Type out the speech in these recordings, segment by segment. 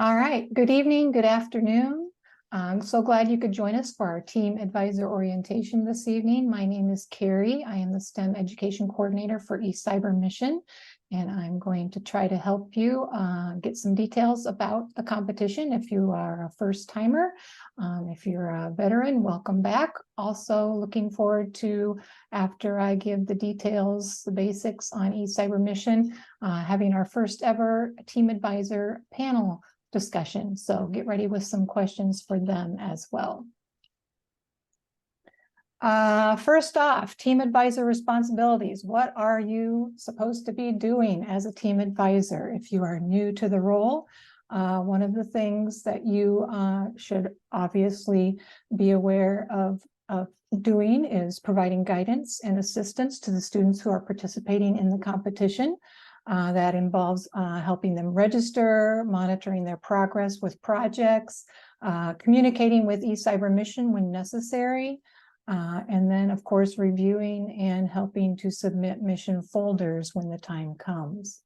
All right, good evening, good afternoon. I'm so glad you could join us for our team advisor orientation this evening. My name is Carrie. I am the STEM education coordinator for eCYBERMISSION, and I'm going to try to help you get some details about the competition. If you are a first timer, if you're a veteran, welcome back. Also looking forward to, after I give the details, the basics on eCYBERMISSION, having our first ever team advisor panel discussion. So get ready with some questions for them as well. First off, team advisor responsibilities. What are you supposed to be doing as a team advisor if you are new to the role? One of the things that you should obviously be aware of doing is providing guidance and assistance to the students who are participating in the competition. That involves helping them register, monitoring their progress with projects, communicating with eCYBERMISSION when necessary, and then, of course, reviewing and helping to submit mission folders when the time comes.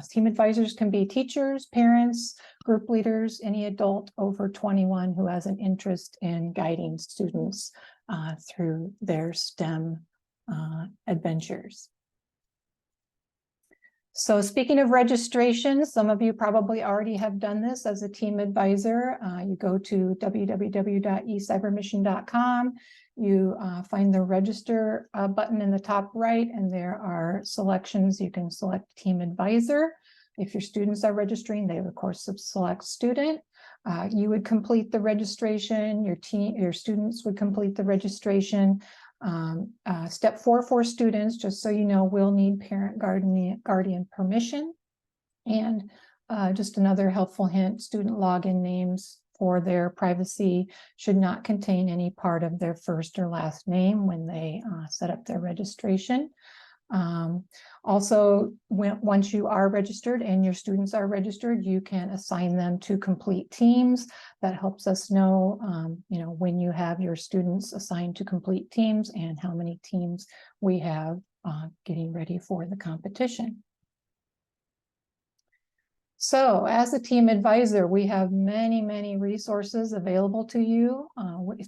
Team advisors can be teachers, parents, group leaders, any adult over 21 who has an interest in guiding students through their STEM adventures. So speaking of registration, some of you probably already have done this as a team advisor. You go to www.eCYBERMISSION.com. You find the register button in the top right, and there are selections. You can select team advisor. If your students are registering, they would, of course, select student. You would complete the registration. Your students would complete the registration. Step 4 for students, just so you know, will need parent guardian permission. And just another helpful hint, student login names for their privacy should not contain any part of their first or last name when they set up their registration. Also, once you are registered and your students are registered, you can assign them to complete teams. That helps us know, when you have your students assigned to complete teams and how many teams we have getting ready for the competition. So as a team advisor, we have many, many resources available to you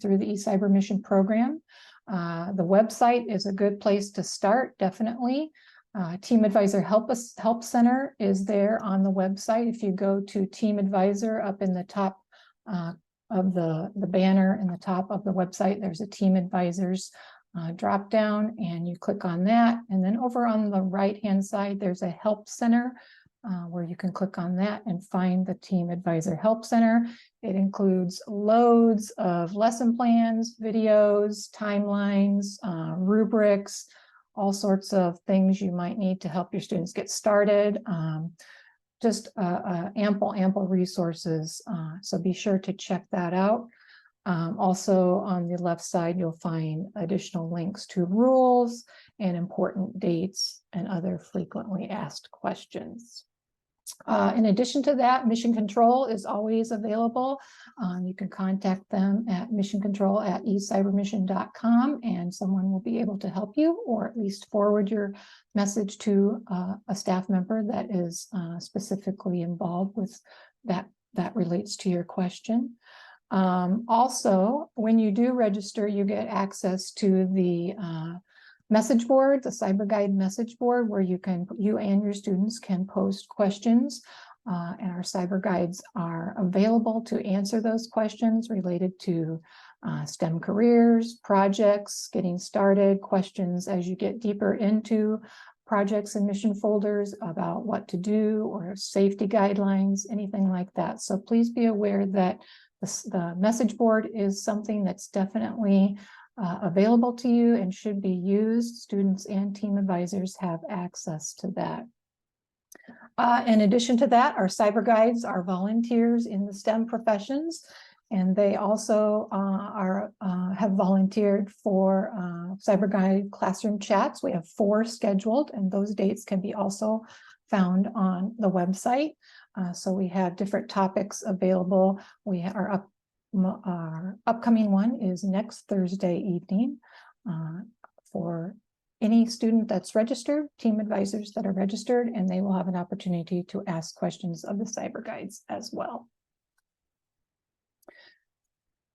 through the eCYBERMISSION program. The website is a good place to start, definitely. Team Advisor Help Center is there on the website. If you go to Team Advisor up in the top of the banner in the top of the website, there's a Team Advisors drop down, and you click on that. And then over on the right-hand side, there's a Help Center where you can click on that and find the Team Advisor Help Center. It includes loads of lesson plans, videos, timelines, rubrics, all sorts of things you might need to help your students get started. Just ample resources. So be sure to check that out. Also on the left side, you'll find additional links to rules and important dates and other frequently asked questions. In addition to that, Mission Control is always available. You can contact them at missioncontrol@eCYBERMISSION.com, and someone will be able to help you, or at least forward your message to a staff member that is specifically involved with that relates to your question. Also, when you do register, you get access to the message board, the CyberGuide message board, where you and your students can post questions, and our CyberGuides are available to answer those questions related to STEM careers, projects, getting started, questions as you get deeper into projects and mission folders about what to do, or safety guidelines, anything like that. So please be aware that the message board is something that's definitely available to you and should be used. Students and team advisors have access to that. In addition to that, our cyber guides are volunteers in the STEM professions, and they also have volunteered for cyber guide classroom chats. We have 4 scheduled, and those dates can be also found on the website. So we have different topics available. Our upcoming one is next Thursday evening for any student that's registered, team advisors that are registered, and they will have an opportunity to ask questions of the cyber guides as well.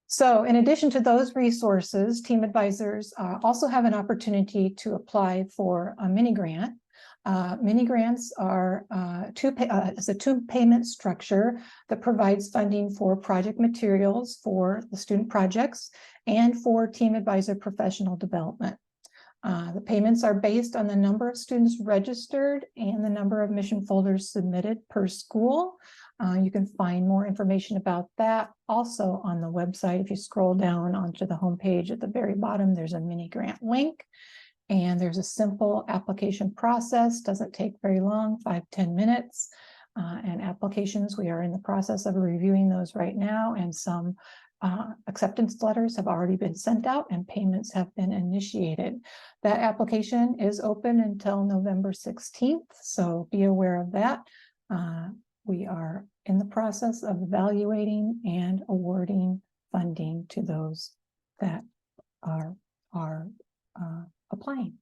So in addition to those resources, team advisors also have an opportunity to apply for a mini grant. Mini grants are is a two-payment structure that provides funding for project materials for the student projects and for team advisor professional development. The payments are based on the number of students registered and the number of mission folders submitted per school. You can find more information about that also on the website. If you scroll down onto the homepage at the very bottom, there's a mini grant link, and there's a simple application process. Doesn't take very long, 5-10 minutes. And applications, we are in the process of reviewing those right now, and some acceptance letters have already been sent out and payments have been initiated. That application is open until November 16th, so be aware of that. We are in the process of evaluating and awarding funding to those that are applying.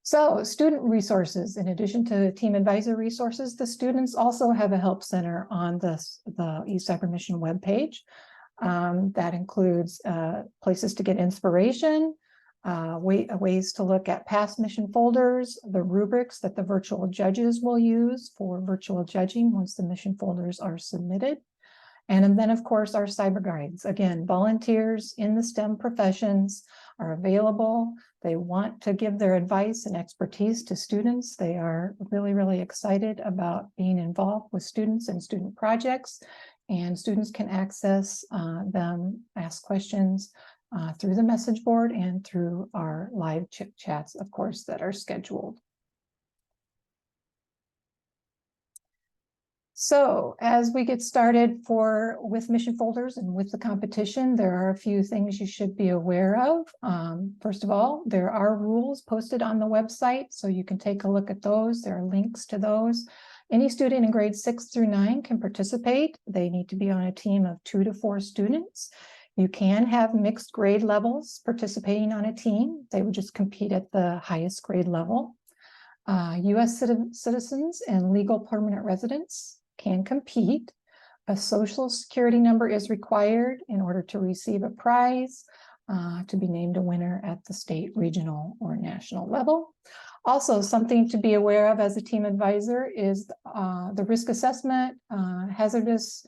So student resources, in addition to team advisor resources, the students also have a help center on the eCYBERMISSION webpage. That includes places to get inspiration, ways to look at past mission folders, the rubrics that the virtual judges will use for virtual judging once the mission folders are submitted. And then, of course, our cyber guides. Again, volunteers in the STEM professions are available. They want to give their advice and expertise to students. They are really, really excited about being involved with students and student projects. And students can access them, ask questions through the message board and through our live chats, of course, that are scheduled. So as we get started with mission folders and with the competition, there are a few things you should be aware of. First of all, there are rules posted on the website, so you can take a look at those. There are links to those. Any student in grades 6 through 9 can participate. They need to be on a team of 2 to 4 students. You can have mixed grade levels participating on a team. They would just compete at the highest grade level. U.S. citizens and legal permanent residents can compete. A social security number is required in order to receive a prize, to be named a winner at the state, regional, or national level. Also, something to be aware of as a team advisor is the risk assessment, hazardous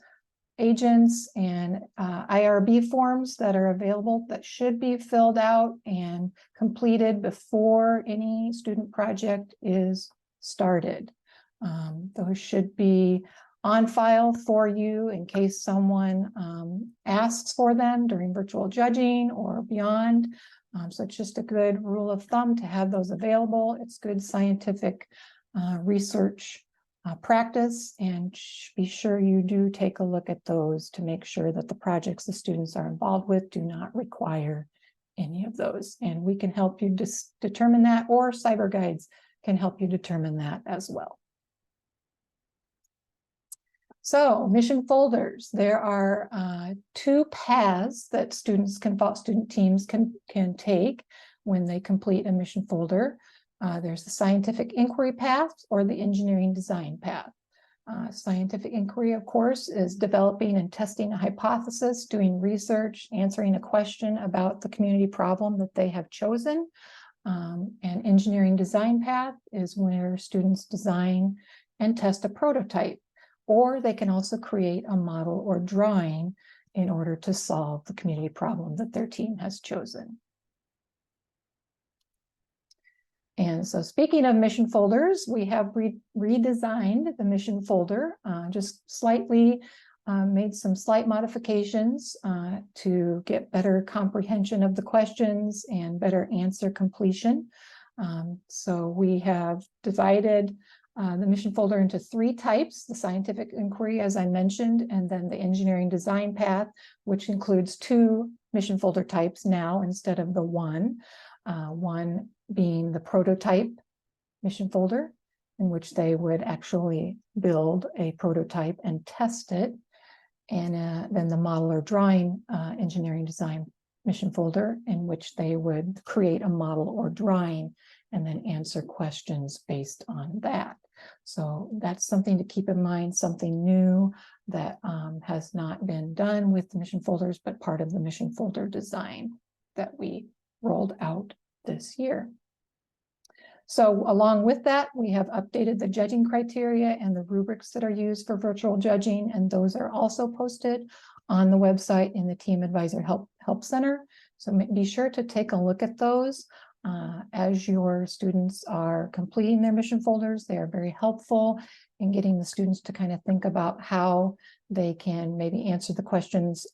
agents, and IRB forms that are available that should be filled out and completed before any student project is started. Those should be on file for you in case someone asks for them during virtual judging or beyond. So it's just a good rule of thumb to have those available. It's good scientific research practice, and be sure you do take a look at those to make sure that the projects the students are involved with do not require any of those. And we can help you determine that, or cyber guides can help you determine that as well. So mission folders, there are 2 paths that student teams can take when they complete a mission folder. There's the scientific inquiry path or the engineering design path. Scientific inquiry, of course, is developing and testing a hypothesis, doing research, answering a question about the community problem that they have chosen. And engineering design path is where students design and test a prototype, or they can also create a model or drawing in order to solve the community problem that their team has chosen. And so speaking of mission folders, we have redesigned the mission folder, just slightly made some slight modifications to get better comprehension of the questions and better answer completion. So we have divided the mission folder into 3 types: the scientific inquiry, as I mentioned, and then the engineering design path, which includes 2 mission folder types now instead of the 1. One being the prototype mission folder, in which they would actually build a prototype and test it. And then the model or drawing engineering design mission folder in which they would create a model or drawing and then answer questions based on that. So that's something to keep in mind, something new that has not been done with the mission folders, but part of the mission folder design that we rolled out this year. So along with that, we have updated the judging criteria and the rubrics that are used for virtual judging, and those are also posted on the website in the Team Advisor Help Center. So be sure to take a look at those as your students are completing their mission folders. They are very helpful in getting the students to kind of think about how they can maybe answer the questions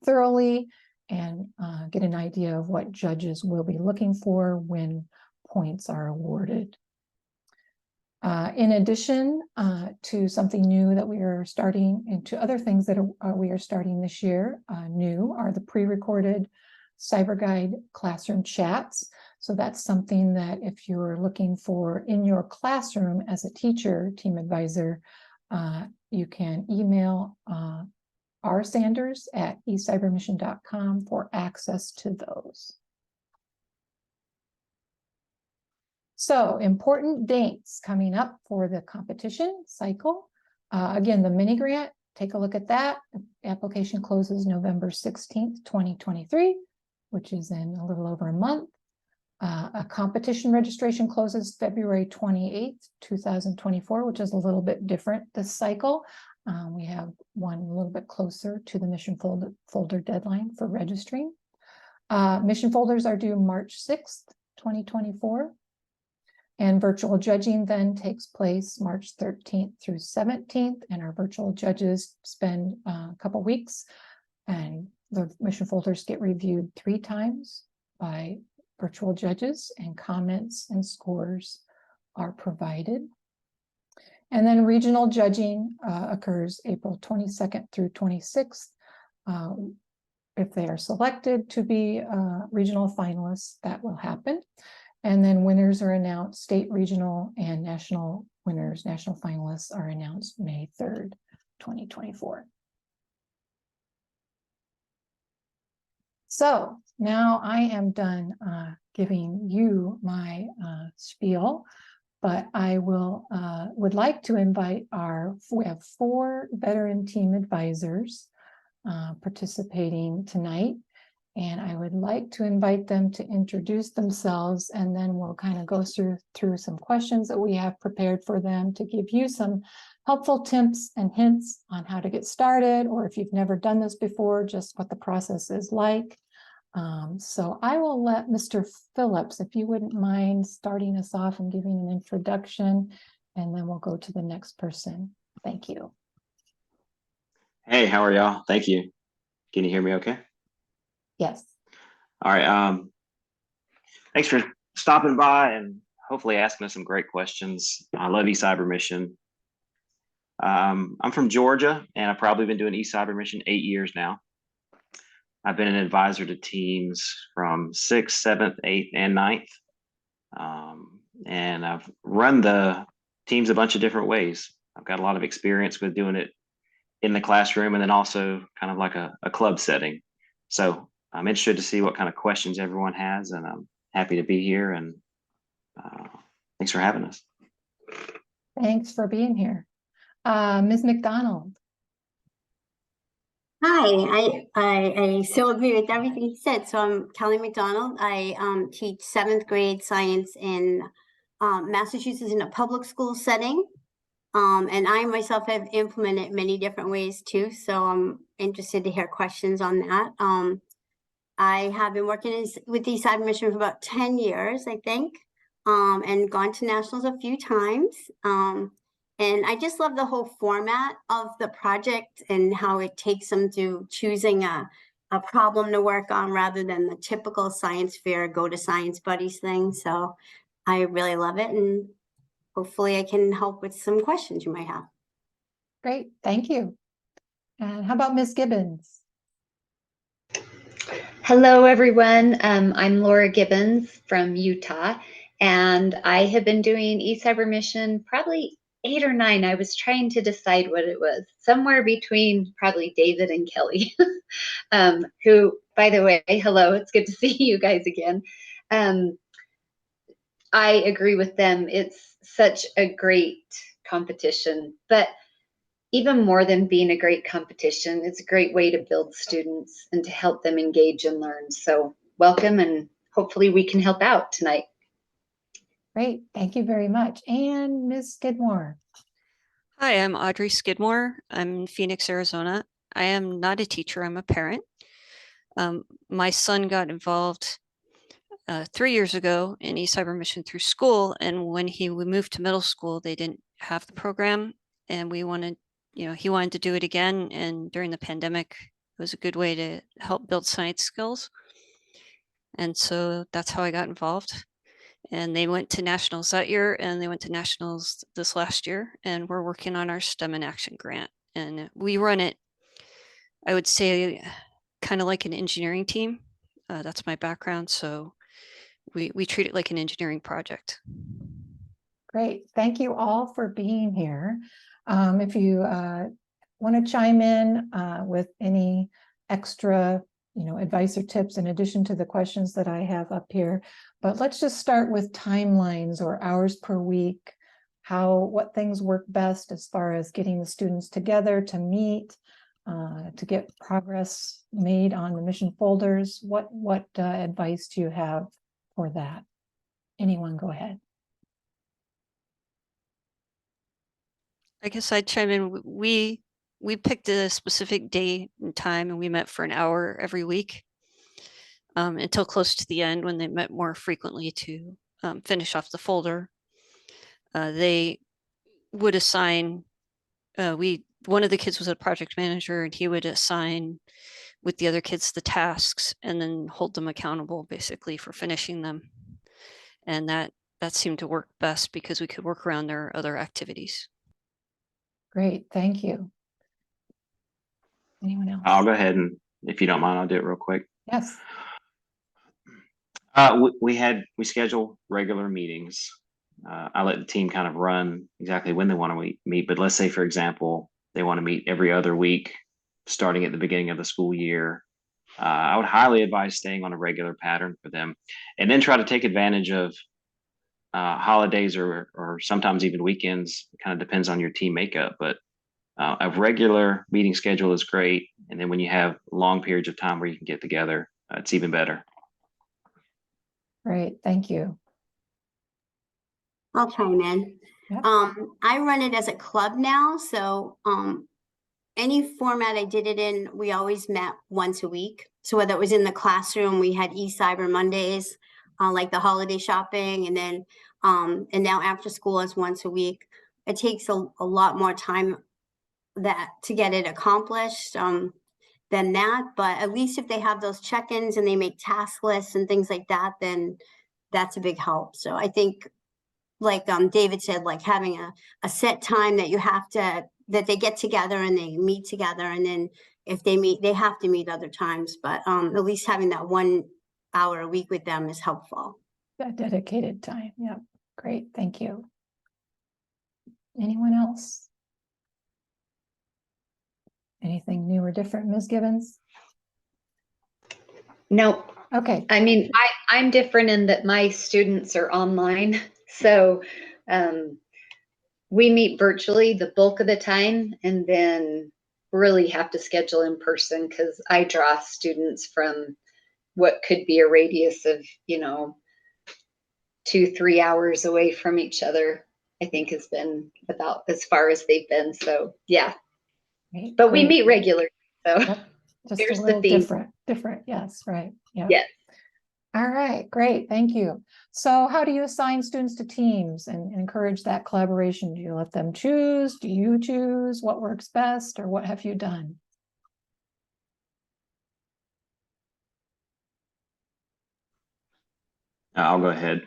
thoroughly and get an idea of what judges will be looking for when points are awarded. In addition to something new that we are starting, and to other things that we are starting this year, new are the pre-recorded CyberGuide classroom chats. So that's something that if you're looking for in your classroom as a teacher, team advisor, you can email rsanders@eCYBERMISSION.com for access to those. So important dates coming up for the competition cycle. Again, the mini grant, take a look at that. The application closes November 16th, 2023, which is in a little over a month. A competition registration closes February 28th, 2024, which is a little bit different this cycle. We have one a little bit closer to the mission folder deadline for registering. Mission folders are due March 6th, 2024. And virtual judging then takes place March 13th through 17th, and our virtual judges spend a couple weeks, and the mission folders get reviewed 3 times by virtual judges, and comments and scores are provided. And then regional judging occurs April 22nd through 26th. If they are selected to be regional finalists, that will happen. And then winners are announced, state, regional, and national winners, national finalists are announced May 3rd, 2024. So now I am done giving you my spiel, but I would like to invite we have 4 veteran team advisors participating tonight. And I would like to invite them to introduce themselves, and then we'll kind of go through some questions that we have prepared for them to give you some helpful tips and hints on how to get started, or if you've never done this before, just what the process is like. So I will let Mr. Phillips, if you wouldn't mind starting us off and giving an introduction, and then we'll go to the next person. Thank you. Hey, how are y'all? Thank you. Can you hear me okay? Yes. All right. Thanks for stopping by and hopefully asking us some great questions. I love eCYBERMISSION. I'm from Georgia, and I've probably been doing eCYBERMISSION 8 years now. I've been an advisor to teams from 6th, 7th, 8th, and 9th. And I've run the teams a bunch of different ways. I've got a lot of experience with doing it in the classroom and then also kind of like a club setting. So I'm interested to see what kind of questions everyone has, and I'm happy to be here, and thanks for having us. Thanks for being here. Ms. McDonald. Hi, I so agree with everything you said. So I'm Kelly McDonald. I teach 7th grade science in Massachusetts in a public school setting. And I myself have implemented many different ways too. So I'm interested to hear questions on that. I have been working with eCYBERMISSION for about 10 years, I think, and gone to nationals a few times. And I just love the whole format of the project and how it takes them to choosing a problem to work on rather than the typical science fair, go to Science Buddies thing. So I really love it, and hopefully I can help with some questions you might have. Great, thank you. And how about Ms. Gibbons? Hello, everyone. I'm Laura Gibbons from Utah, and I have been doing eCYBERMISSION probably 8 or 9. I was trying to decide what it was, somewhere between probably David and Kelly, who, by the way, hello, it's good to see you guys again. I agree with them. It's such a great competition, but even more than being a great competition, it's a great way to build students and to help them engage and learn. So welcome, and hopefully we can help out tonight. Great, thank you very much. And Ms. Skidmore. Hi, I'm Audrey Skidmore. I'm in Phoenix, Arizona. I am not a teacher, I'm a parent. My son got involved 3 years ago in eCYBERMISSION through school. And when we moved to middle school, they didn't have the program, and he wanted to do it again. And during the pandemic, it was a good way to help build science skills. And so that's how I got involved. And they went to nationals that year, and they went to nationals this last year, and we're working on our STEM in Action grant. And we run it, I would say, kind of like an engineering team. That's my background. So we treat it like an engineering project. Great, thank you all for being here. If you want to chime in with any extra, advice or tips in addition to the questions that I have up here, but let's just start with timelines or hours per week, what things work best as far as getting the students together to meet, to get progress made on the mission folders. What advice do you have for that? Anyone, go ahead. I guess I'd chime in. We picked a specific day and time, and we met for an hour every week until close to the end, when they met more frequently to finish off the folder. They would assign, one of the kids was a project manager, and he would assign with the other kids the tasks and then hold them accountable basically for finishing them. And that seemed to work best because we could work around their other activities. Great, thank you. Anyone else? I'll go ahead, and if you don't mind, I'll do it real quick. Yes. We schedule regular meetings. I let the team kind of run exactly when they want to meet, but let's say, for example, they want to meet every other week, starting at the beginning of the school year. I would highly advise staying on a regular pattern for them, and then try to take advantage of holidays or sometimes even weekends. It kind of depends on your team makeup, but a regular meeting schedule is great. And then when you have long periods of time where you can get together, it's even better. Great, thank you. I'll chime in. Yep. I run it as a club now, so any format I did it in, we always met once a week. So whether it was in the classroom, we had eCyber Mondays, like the holiday shopping, and then and now after school is once a week. It takes a lot more time to get it accomplished than that, but at least if they have those check-ins and they make task lists and things like that, then that's a big help. So I think, like David said, like having a set time that they get together and they meet together, and then if they meet, they have to meet other times, but at least having that 1 hour a week with them is helpful. That dedicated time. Yeah, great, thank you. Anyone else? Anything new or different, Ms. Gibbons? No, Okay. I mean, I'm different in that my students are online. So we meet virtually the bulk of the time, and then really have to schedule in person because I draw students from what could be a radius of, 2-3 hours away from each other, I think has been about as far as they've been. So yeah, Great, but we great. meet regularly. So Yep. Just here's a the little theme. different. Yes, right. Yeah. Yes. All right, great, thank you. So how do you assign students to teams and encourage that collaboration? Do you let them choose? Do you choose what works best, or what have you done? I'll go ahead.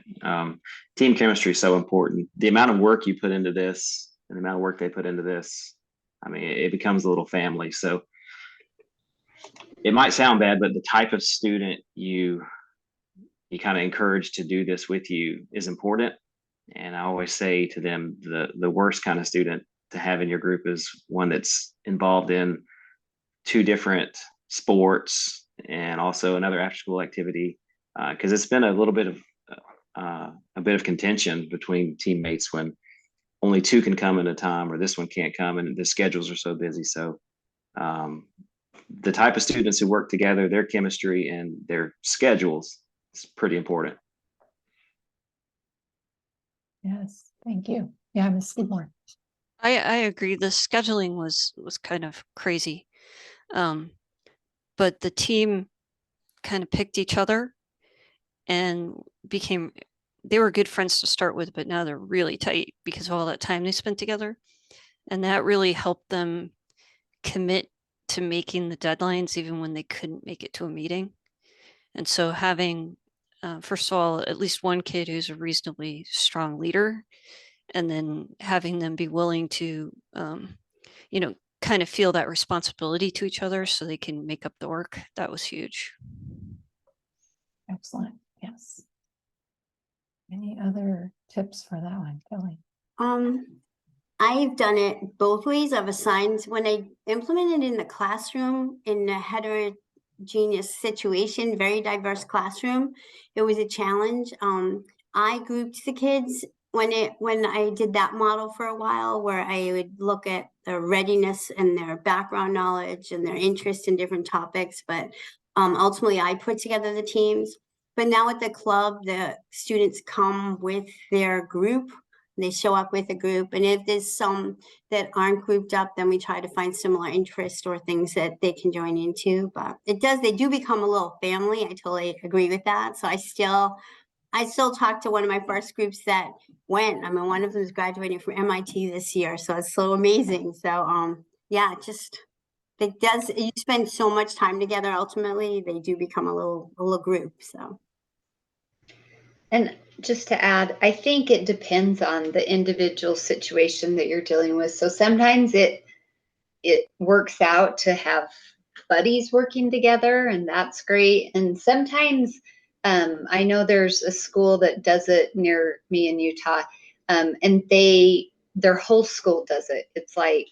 Team chemistry is so important. The amount of work you put into this and the amount of work they put into this, I mean, it becomes a little family. So it might sound bad, but the type of student you kind of encourage to do this with you is important. And I always say to them, the worst kind of student to have in your group is one that's involved in 2 different sports and also another after school activity, because it's been a little bit of contention between teammates when only two can come at a time, or this one can't come, and the schedules are so busy. So the type of students who work together, their chemistry and their schedules is pretty important. Yes, thank you. Yeah, Ms. Skidmore. I agree. The scheduling was kind of crazy. But the team kind of picked each other and they were good friends to start with, but now they're really tight because of all that time they spent together. And that really helped them commit to making the deadlines even when they couldn't make it to a meeting. And so having, first of all, at least one kid who's a reasonably strong leader, and then having them be willing to, kind of feel that responsibility to each other so they can make up the work. That was huge. Excellent. Yes. Any other tips for that one, Kelly? I've done it both ways. I've assigned, when I implemented in the classroom in a heterogeneous situation, very diverse classroom, it was a challenge. I grouped the kids when I did that model for a while, where I would look at their readiness and their background knowledge and their interest in different topics. But ultimately I put together the teams. But now at the club, the students come with their group. They show up with a group, and if there's some that aren't grouped up, then we try to find similar interests or things that they can join into. But they do become a little family. I totally agree with that. So I still talk to one of my first groups that went. I mean, one of them is graduating from MIT this year, so it's so amazing. So yeah, you spend so much time together. Ultimately, they do become a little group. So. And just to add, I think it depends on the individual situation that you're dealing with. So sometimes it works out to have buddies working together, and that's great. And sometimes I know there's a school that does it near me in Utah, and their whole school does it. It's like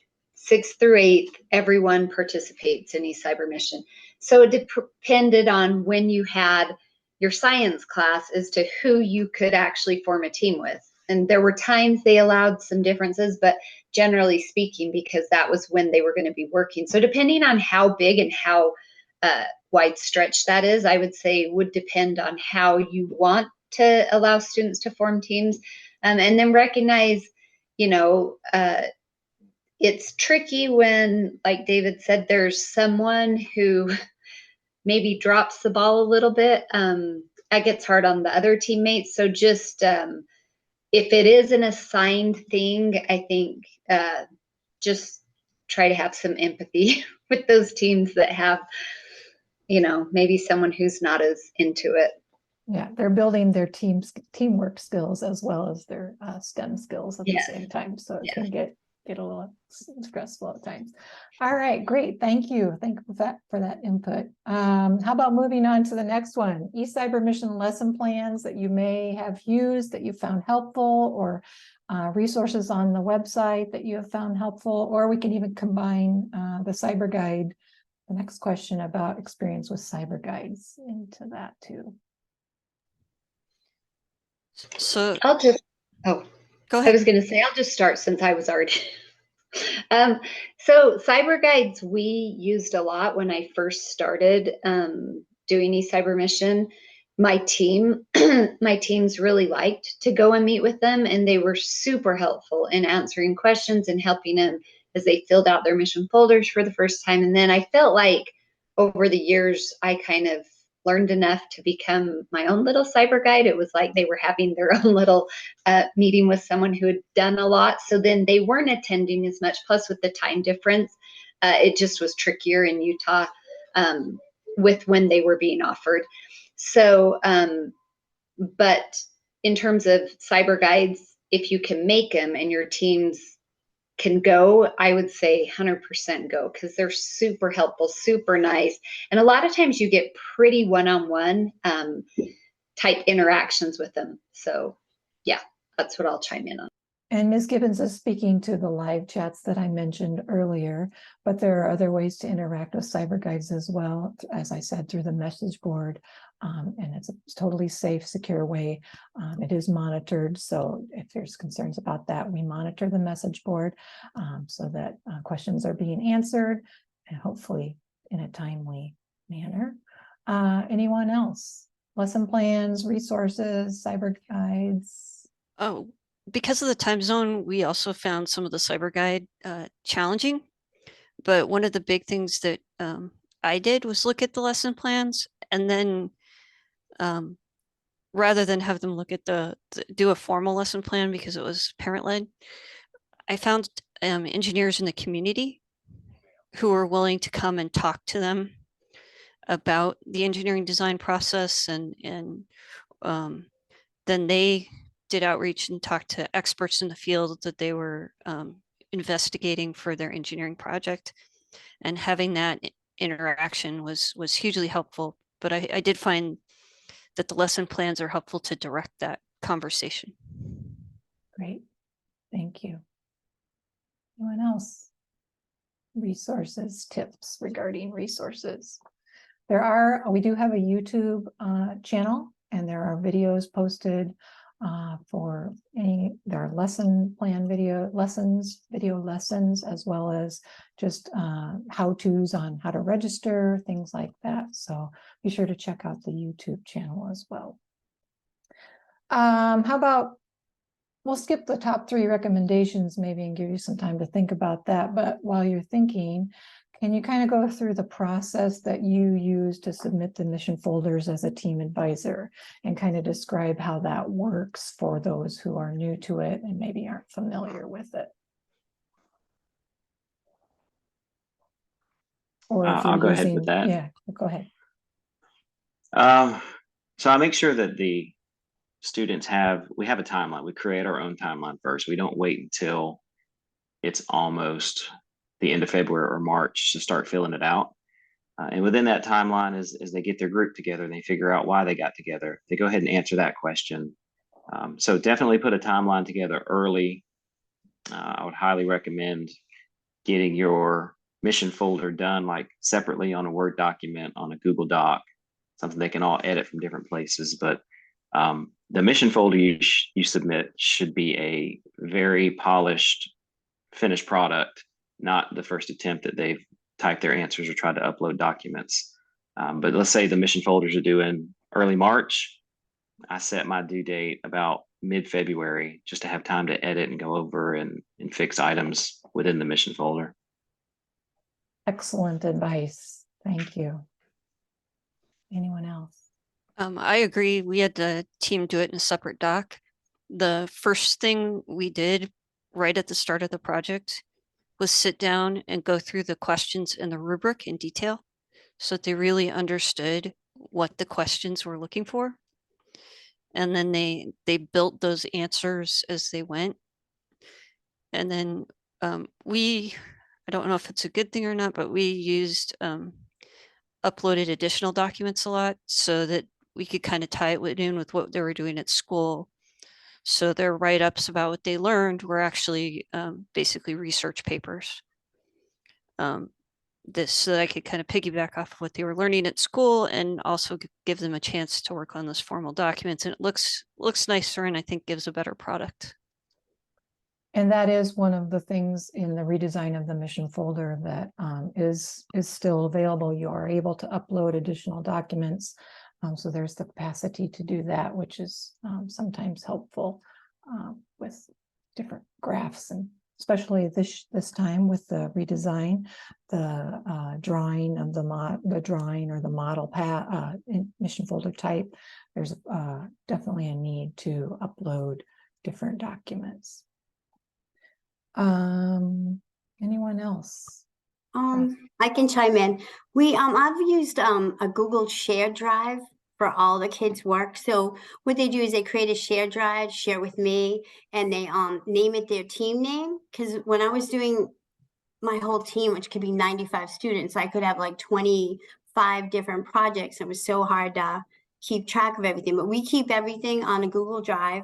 6th through 8th, everyone participates in eCYBERMISSION. So it depended on when you had your science class as to who you could actually form a team with. And there were times they allowed some differences, but generally speaking, because that was when they were going to be working. So depending on how big and how wide stretch that is, I would say would depend on how you want to allow students to form teams. And then recognize, it's tricky when, like David said, there's someone who maybe drops the ball a little bit. That gets hard on the other teammates. So just if it is an assigned thing, I think just try to have some empathy with those teams that have, maybe someone who's not as into it. Yeah, they're building their teamwork skills as well as their STEM skills at the same time. So it can get a little stressful at times. All right, great. Thank you. Thank you for that input. How about moving on to the next one? eCYBERMISSION lesson plans that you may have used that you found helpful, or resources on the website that you have found helpful, or we can even combine the cyber guide, the next question about experience with cyber guides, into that too. So I'll just, go I ahead. was going to say, I'll just start since I was already. So cyber guides, we used a lot when I first started doing eCYBERMISSION. My teams really liked to go and meet with them, and they were super helpful in answering questions and helping them as they filled out their mission folders for the first time. And then I felt like over the years, I kind of learned enough to become my own little cyber guide. It was like they were having their own little meeting with someone who had done a lot. So then they weren't attending as much. Plus with the time difference, it just was trickier in Utah with when they were being offered. So, but in terms of cyber guides, if you can make them and your teams can go, I would say 100% go, because they're super helpful, super nice. And a lot of times you get pretty one-on-one type interactions with them. So yeah, that's what I'll chime in on. And Ms. Gibbons is speaking to the live chats that I mentioned earlier, but there are other ways to interact with cyber guides as well, as I said, through the message board. And it's a totally safe, secure way. It is monitored, so if there's concerns about that, we monitor the message board so that questions are being answered, and hopefully in a timely manner. Anyone else? Lesson plans, resources, cyber guides? Oh, because of the time zone, we also found some of the cyber guide challenging. But one of the big things that I did was look at the lesson plans, and then rather than have them look at do a formal lesson plan because it was parent led, I found engineers in the community who were willing to come and talk to them about the engineering design process, and then they did outreach and talked to experts in the field that they were investigating for their engineering project, and having that interaction was hugely helpful. But I did find that the lesson plans are helpful to direct that conversation. Great, thank you. Anyone else? Resources, tips regarding resources. We do have a YouTube channel, and there are videos posted for there are lesson plan video lessons, as well as just how-tos on how to register, things like that. So be sure to check out the YouTube channel as well. How about, we'll skip the top 3 recommendations maybe and give you some time to think about that. But while you're thinking, can you kind of go through the process that you use to submit the mission folders as a team advisor, and kind of describe how that works for those who are new to it and maybe aren't familiar with it? Or if I'll you're go ahead using, with that. yeah, go ahead. So I make sure that the students we have a timeline. We create our own timeline first. We don't wait until it's almost the end of February or March to start filling it out. And within that timeline, as they get their group together and they figure out why they got together, they go ahead and answer that question. So definitely put a timeline together early. I would highly recommend getting your mission folder done like separately on a Word document, on a Google Doc, something they can all edit from different places. But the mission folder you submit should be a very polished, finished product, not the first attempt that they've typed their answers or tried to upload documents. But let's say the mission folders are due in early March. I set my due date about mid-February just to have time to edit and go over and fix items within the mission folder. Excellent advice. Thank you. Anyone else? I agree. We had the team do it in a separate doc. The first thing we did right at the start of the project was sit down and go through the questions in the rubric in detail, so that they really understood what the questions were looking for. And then they built those answers as they went. And then I don't know if it's a good thing or not, but we used uploaded additional documents a lot so that we could kind of tie it in with what they were doing at school. So their write-ups about what they learned were actually basically research papers. So that I could kind of piggyback off of what they were learning at school, and also give them a chance to work on those formal documents. And it looks nicer, and I think gives a better product. And that is one of the things in the redesign of the mission folder that is still available. You are able to upload additional documents. So there's the capacity to do that, which is sometimes helpful with different graphs, and especially this time with the redesign, the drawing of the drawing or the model in mission folder type. There's definitely a need to upload different documents. Anyone else? I can chime in. I've used a Google Share Drive for all the kids' work. So what they do is they create a share drive, share with me, and they name it their team name. Because when I was doing my whole team, which could be 95 students, I could have like 25 different projects. It was so hard to keep track of everything, but we keep everything on a Google Drive.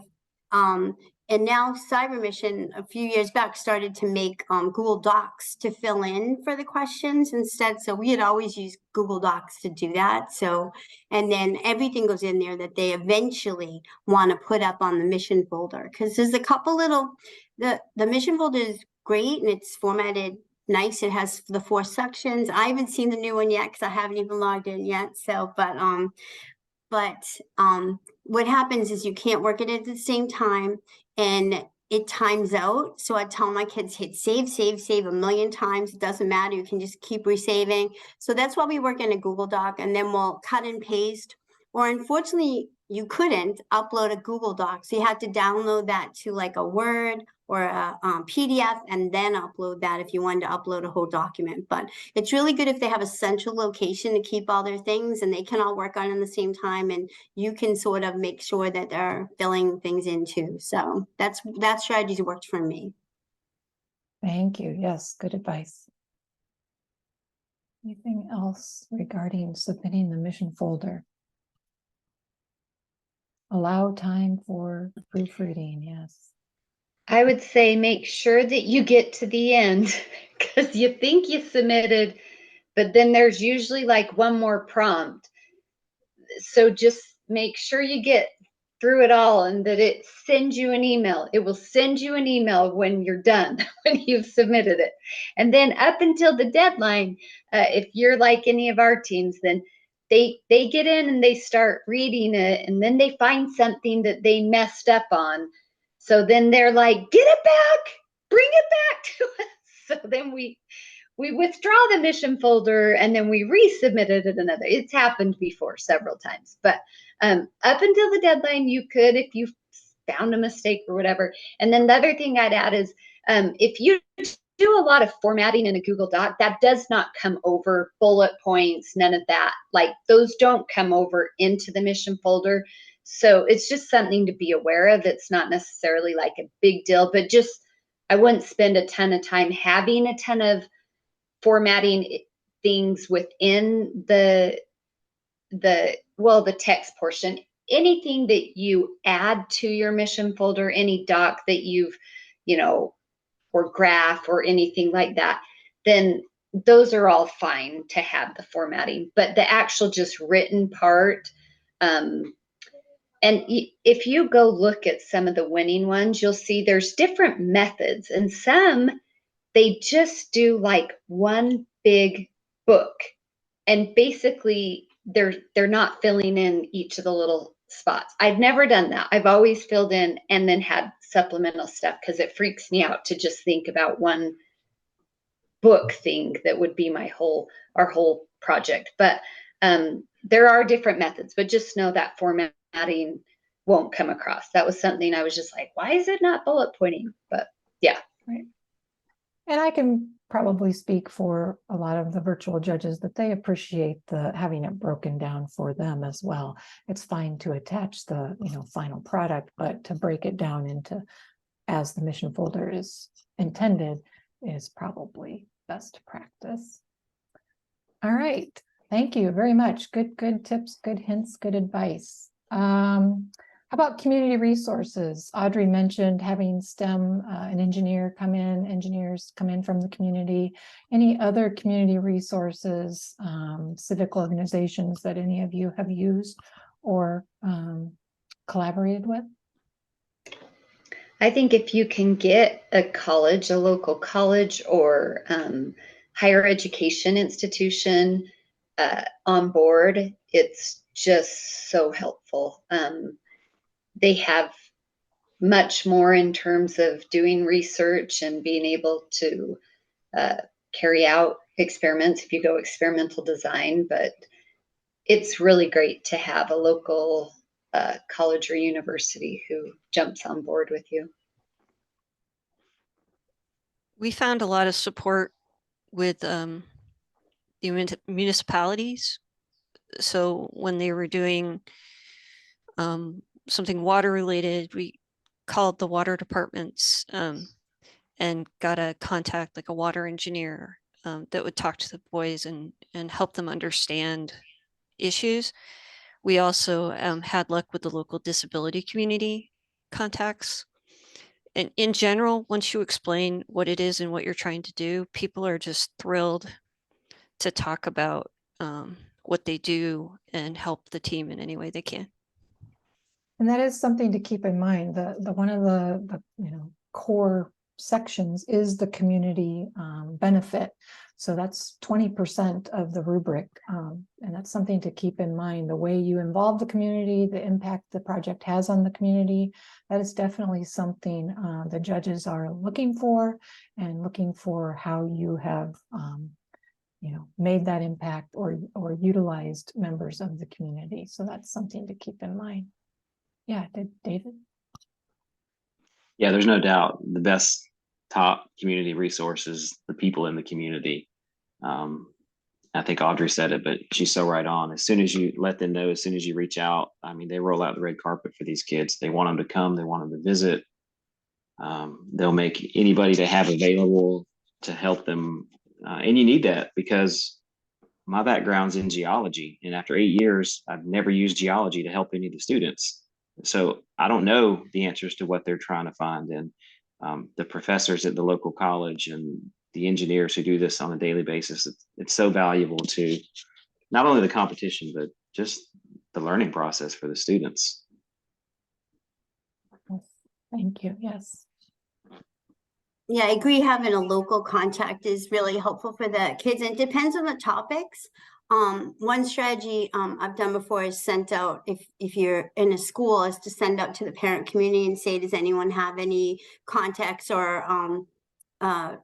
And now Cyber Mission a few years back started to make Google Docs to fill in for the questions instead. So we had always used Google Docs to do that. So, and then everything goes in there that they eventually want to put up on the mission folder, because there's a couple little, the mission folder is great and it's formatted nice. It has the 4 sections. I haven't seen the new one yet because I haven't even logged in yet. So, but what happens is you can't work it at the same time and it times out. So I tell my kids, hit save, save, save a million times. It doesn't matter. You can just keep resaving. So that's why we work in a Google Doc, and then we'll cut and paste. Or unfortunately, you couldn't upload a Google Doc. So you had to download that to like a Word or a PDF and then upload that if you wanted to upload a whole document. But it's really good if they have a central location to keep all their things and they can all work on it at the same time, and you can sort of make sure that they're filling things in too. So that strategy worked for me. Thank you. Yes, good advice. Anything else regarding submitting the mission folder? Allow time for proofreading, yes. I would say make sure that you get to the end because you think you submitted, but then there's usually like one more prompt. So just make sure you get through it all and that it sends you an email. It will send you an email when you're done, when you've submitted it. And then up until the deadline, if you're like any of our teams, then they get in and they start reading it, and then they find something that they messed up on. So then they're like, get it back, bring it back to us. So then we withdraw the mission folder and then we resubmitted it another. It's happened before several times, but up until the deadline, you could, if you found a mistake or whatever. And then the other thing I'd add is if you do a lot of formatting in a Google Doc, that does not come over bullet points, none of that. Like those don't come over into the mission folder. So it's just something to be aware of. It's not necessarily like a big deal, but just I wouldn't spend a ton of time having a ton of formatting things within the text portion. Anything that you add to your mission folder, any doc that you've, or graph or anything like that, then those are all fine to have the formatting. But the actual just written part, and if you go look at some of the winning ones, you'll see there's different methods, and some they just do like one big book, and basically they're not filling in each of the little spots. I've never done that. I've always filled in and then had supplemental stuff because it freaks me out to just think about one book thing that would be our whole project. But there are different methods, but just know that formatting won't come across. That was something I was just like, why is it not bullet pointing? But yeah. Right. And I can probably speak for a lot of the virtual judges that they appreciate having it broken down for them as well. It's fine to attach the final product, but to break it down into as the mission folder is intended is probably best practice. All right. Thank you very much. Good tips, good hints, good advice. How about community resources? Audrey mentioned having STEM, engineers come in from the community. Any other community resources, civic organizations that any of you have used or collaborated with? I think if you can get a local college or higher education institution on board, it's just so helpful. They have much more in terms of doing research and being able to carry out experiments if you go experimental design, but it's really great to have a local college or university who jumps on board with you. We found a lot of support with the municipalities. So when they were doing something water related, we called the water departments and got a contact, like a water engineer that would talk to the boys and help them understand issues. We also had luck with the local disability community contacts. And in general, once you explain what it is and what you're trying to do, people are just thrilled to talk about what they do and help the team in any way they can. And that is something to keep in mind. The one of the core sections is the community benefit. So that's 20% of the rubric. And that's something to keep in mind. The way you involve the community, the impact the project has on the community, that is definitely something the judges are looking for, and looking for how you have made that impact or utilized members of the community. So that's something to keep in mind. Yeah, David? Yeah, there's no doubt the best top community resources, the people in the community. I think Audrey said it, but she's so right on. As soon as you let them know, as soon as you reach out, I mean, they roll out the red carpet for these kids. They want them to come, they want them to visit. They'll make anybody they have available to help them. And you need that, because my background's in geology, and after 8 years, I've never used geology to help any of the students. So I don't know the answers to what they're trying to find. And the professors at the local college and the engineers who do this on a daily basis, it's so valuable to not only the competition, but just the learning process for the students. Thank you. Yes. Yeah, I agree. Having a local contact is really helpful for the kids, and it depends on the topics. One strategy I've done before is sent out, if you're in a school, is to send out to the parent community and say, does anyone have any contacts or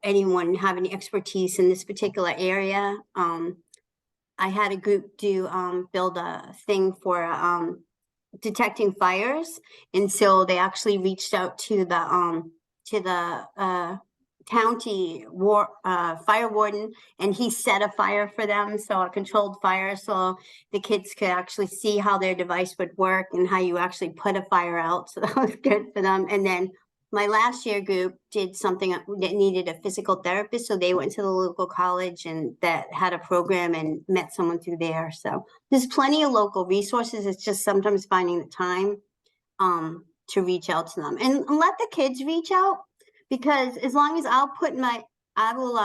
anyone have any expertise in this particular area? I had a group build a thing for detecting fires, and so they actually reached out to the county fire warden, and he set a fire for them, so a controlled fire, so the kids could actually see how their device would work and how you actually put a fire out. So that was good for them. And then my last year group did something that needed a physical therapist, so they went to the local college and that had a program and met someone through there. So there's plenty of local resources. It's just sometimes finding the time to reach out to them, and let the kids reach out, because as long as I will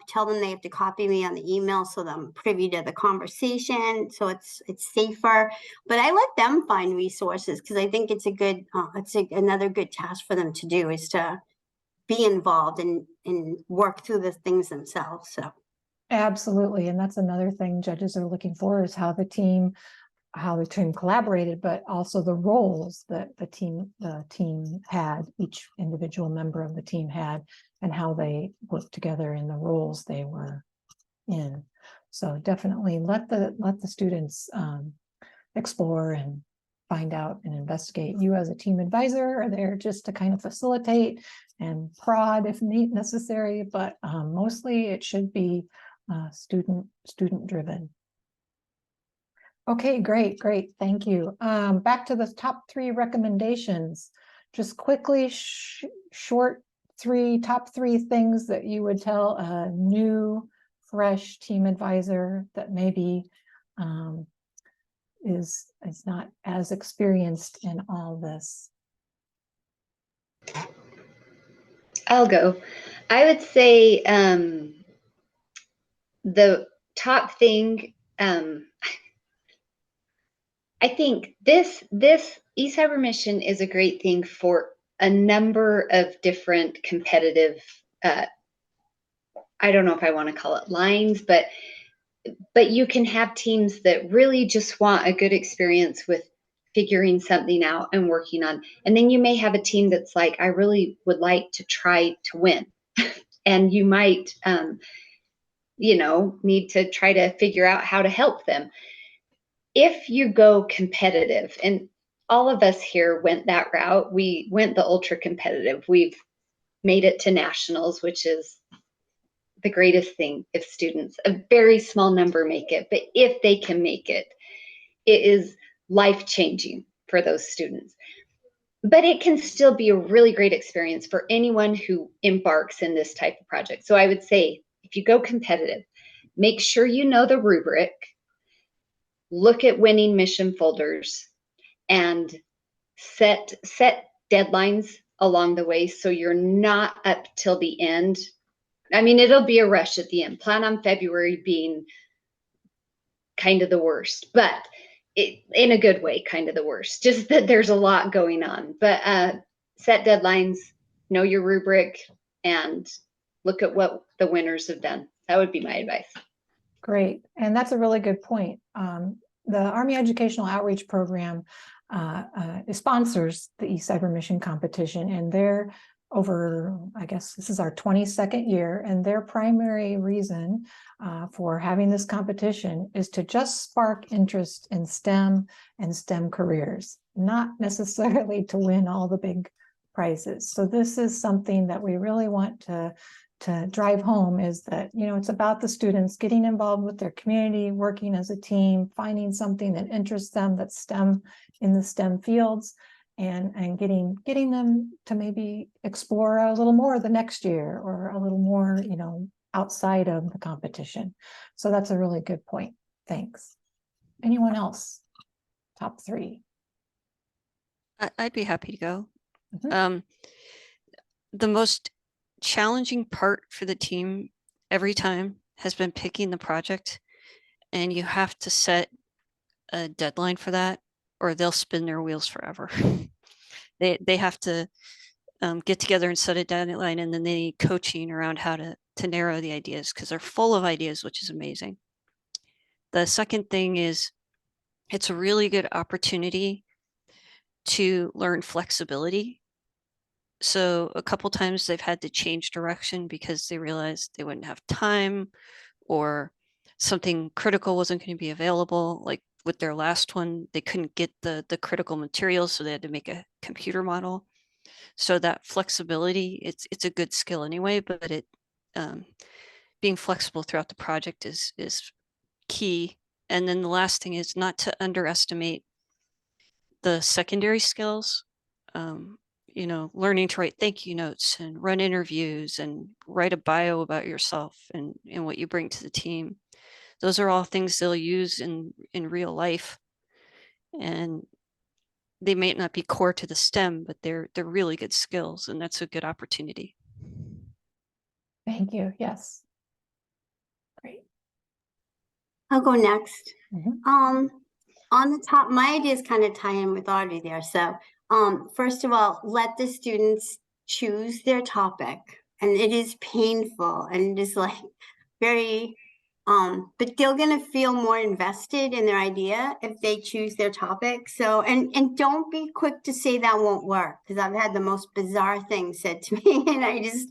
tell them they have to copy me on the email so that I'm privy to the conversation, so it's safer. But I let them find resources, because I think it's a good another good task for them to do, is to be involved and work through the things themselves. So Absolutely. And that's another thing judges are looking for, is how the team collaborated, but also the roles that the team had, each individual member of the team had, and how they worked together in the roles they were in. So definitely let the students explore and find out and investigate. You as a team advisor are there just to kind of facilitate and prod if necessary, but mostly it should be student driven. Okay, great. Thank you. Back to the top 3 recommendations. Just quickly, short top three things that you would tell a new, fresh team advisor that maybe is not as experienced in all this. I'll go. I would say the top thing, I think this eCYBERMISSION is a great thing for a number of different competitive, I don't know if I want to call it lines, but you can have teams that really just want a good experience with figuring something out and working on. And then you may have a team that's like, I really would like to try to win. And you might, need to try to figure out how to help them. If you go competitive, and all of us here went that route, we went the ultra competitive. We've made it to nationals, which is the greatest thing if students, a very small number, make it. But if they can make it, it is life-changing for those students. But it can still be a really great experience for anyone who embarks in this type of project. So I would say, if you go competitive, make sure you know the rubric, look at winning mission folders, and set deadlines along the way. So you're not up till the end. I mean, it'll be a rush at the end. Plan on February being kind of the worst, but in a good way, kind of the worst. Just that there's a lot going on. But set deadlines, know your rubric, and look at what the winners have done. That would be my advice. Great. And that's a really good point. The Army Educational Outreach Program sponsors the eCYBERMISSION competition, and they're over, I guess this is our 22nd year, and their primary reason for having this competition is to just spark interest in STEM and STEM careers, not necessarily to win all the big prizes. So this is something that we really want to drive home, is that, you know, it's about the students getting involved with their community, working as a team, finding something that interests them, that's STEM, in the STEM fields, and getting them to maybe explore a little more the next year, or a little more, you know, outside of the competition. So that's a really good point. Thanks. Anyone else? Top three. I'd be happy to go. Mhm. The most challenging part for the team every time has been picking the project, and you have to set a deadline for that, or they'll spin their wheels forever. They have to get together and set a deadline, and then they need coaching around how to narrow the ideas, because they're full of ideas, which is amazing. The second thing is, it's a really good opportunity to learn flexibility. So a couple times they've had to change direction because they realized they wouldn't have time, or something critical wasn't going to be available. Like with their last one, they couldn't get the critical materials, so they had to make a computer model. So that flexibility, it's a good skill anyway, but it being flexible throughout the project is key. And then the last thing is not to underestimate the secondary skills. You know, learning to write thank you notes and run interviews and write a bio about yourself and what you bring to the team. Those are all things they'll use in real life, and they may not be core to the STEM, but they're really good skills, and that's a good opportunity. Thank you. Yes. Great. I'll go next. Mhm. On the top, my ideas kind of tie in with Audrey there. So, first of all, let the students choose their topic, and it is painful, and it is like very, but they're gonna feel more invested in their idea if they choose their topic. So, and don't be quick to say that won't work, because I've had the most bizarre things said to me, and I just,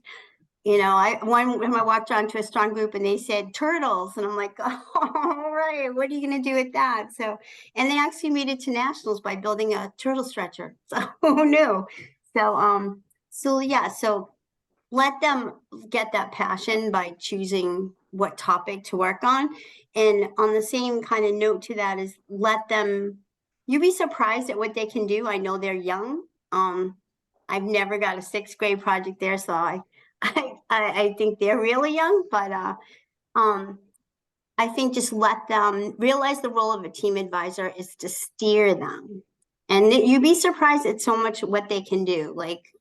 you know, one time I walked onto a strong group and they said turtles, and I'm like, all right, what are you gonna do with that? So, and they actually made it to nationals by building a turtle stretcher. So who knew? So, so yeah, so let them get that passion by choosing what topic to work on. And on the same kind of note to that is, let them, you'd be surprised at what they can do. I know they're young. I've never got a 6th grade project there, so I think they're really young, but I think just let them realize the role of a team advisor is to steer them. And you'd be surprised at so much what they can do. Like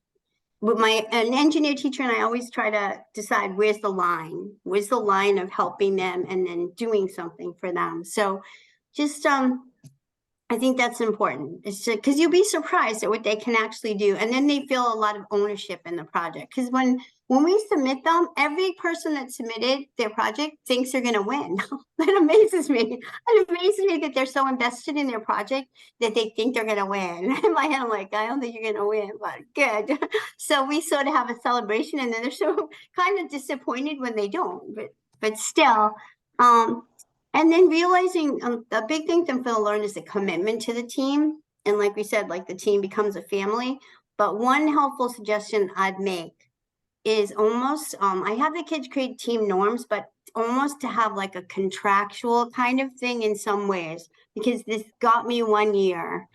with an engineer teacher, and I always try to decide where's the line of helping them and then doing something for them. So just I think that's important. It's just because you'll be surprised at what they can actually do, and then they feel a lot of ownership in the project. Because when we submit them, every person that submitted their project thinks they're going to win. That amazes me. It amazes me that they're so invested in their project that they think they're going to win. In my head, I'm like, I don't think you're going to win, but good. So we sort of have a celebration, and then they're so kind of disappointed when they don't. But still. And then realizing a big thing for them to learn is the commitment to the team. And like we said, like the team becomes a family. But one helpful suggestion I'd make is almost, I have the kids create team norms, but almost to have like a contractual kind of thing in some ways, because this got me one year.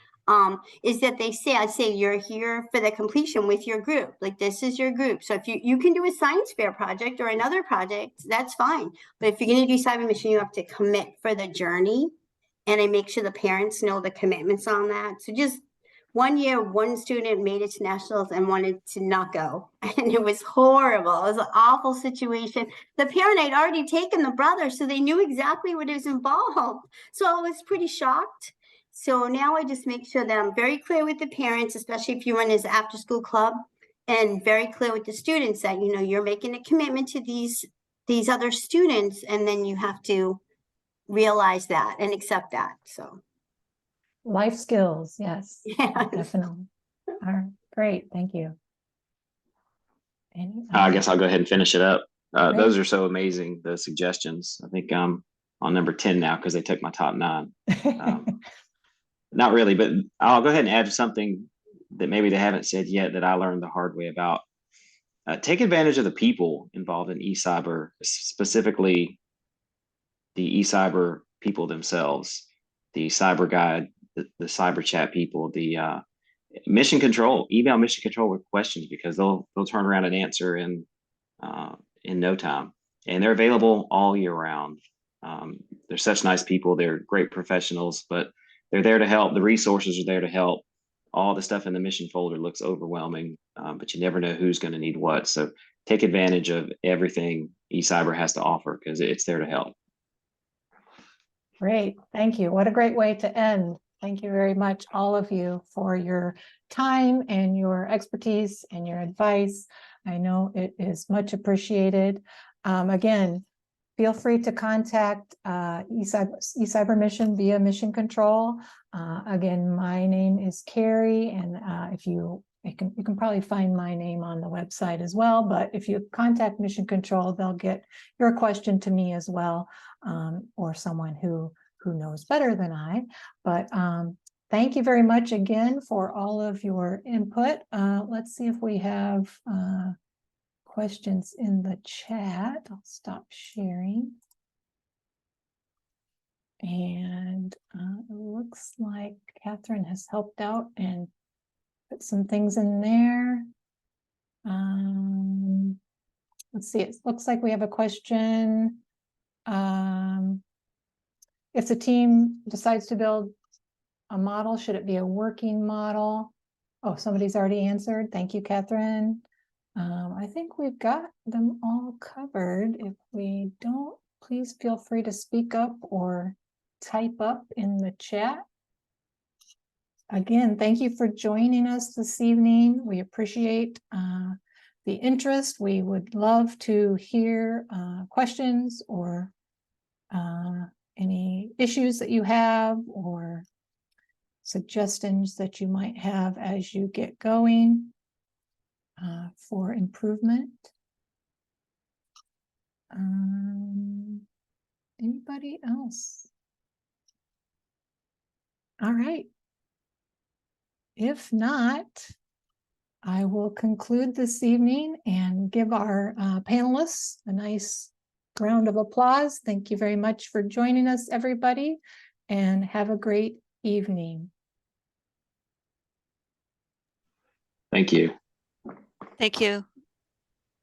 Is that I say you're here for the completion with your group. Like this is your group. So if you can do a science fair project or another project, that's fine. But if you're going to do eCYBERMISSION, you have to commit for the journey, and I make sure the parents know the commitments on that. So just one year, one student made it to nationals and wanted to not go. And it was horrible. It was an awful situation. The parent had already taken the brother, so they knew exactly what was involved. So I was pretty shocked. So now I just make sure that I'm very clear with the parents, especially if you run this after school club, and very clear with the students that, you know, you're making a commitment to these other students, and then you have to realize that and accept that. So Life skills, yes, yeah. definitely. All right, great, thank you. I guess I'll go ahead and finish it up. Great. Those are so amazing, the suggestions. I think I'm on number 10 now because they took my top 9. Not really, but I'll go ahead and add something that maybe they haven't said yet that I learned the hard way about. Take advantage of the people involved in eCyber, specifically the eCyber people themselves, the cyber guide, the cyber chat people, the mission control, email mission control with questions, because they'll turn around and answer in no time, and they're available all year round. They're such nice people. They're great professionals, but they're there to help. The resources are there to help. All the stuff in the mission folder looks overwhelming, but you never know who's going to need what. So take advantage of everything eCyber has to offer, because it's there to help. Great, thank you. What a great way to end. Thank you very much, all of you, for your time and your expertise and your advice. I know it is much appreciated. Again, feel free to contact eCYBERMISSION via Mission Control. Again, my name is Carrie, and if you can probably find my name on the website as well, but if you contact Mission Control, they'll get your question to me as well, or someone who knows better than I. But thank you very much again for all of your input. Let's see if we have questions in the chat. I'll stop sharing. And it looks like Catherine has helped out and put some things in there. Let's see, it looks like we have a question. If the team decides to build a model, should it be a working model? Oh, somebody's already answered. Thank you, Catherine. I think we've got them all covered. If we don't, please feel free to speak up or type up in the chat. Again, thank you for joining us this evening. We appreciate the interest. We would love to hear questions or any issues that you have or suggestions that you might have as you get going for improvement. Anybody else? All right. If not, I will conclude this evening and give our panelists a nice round of applause. Thank you very much for joining us, everybody, and have a great evening. Thank you. Thank you.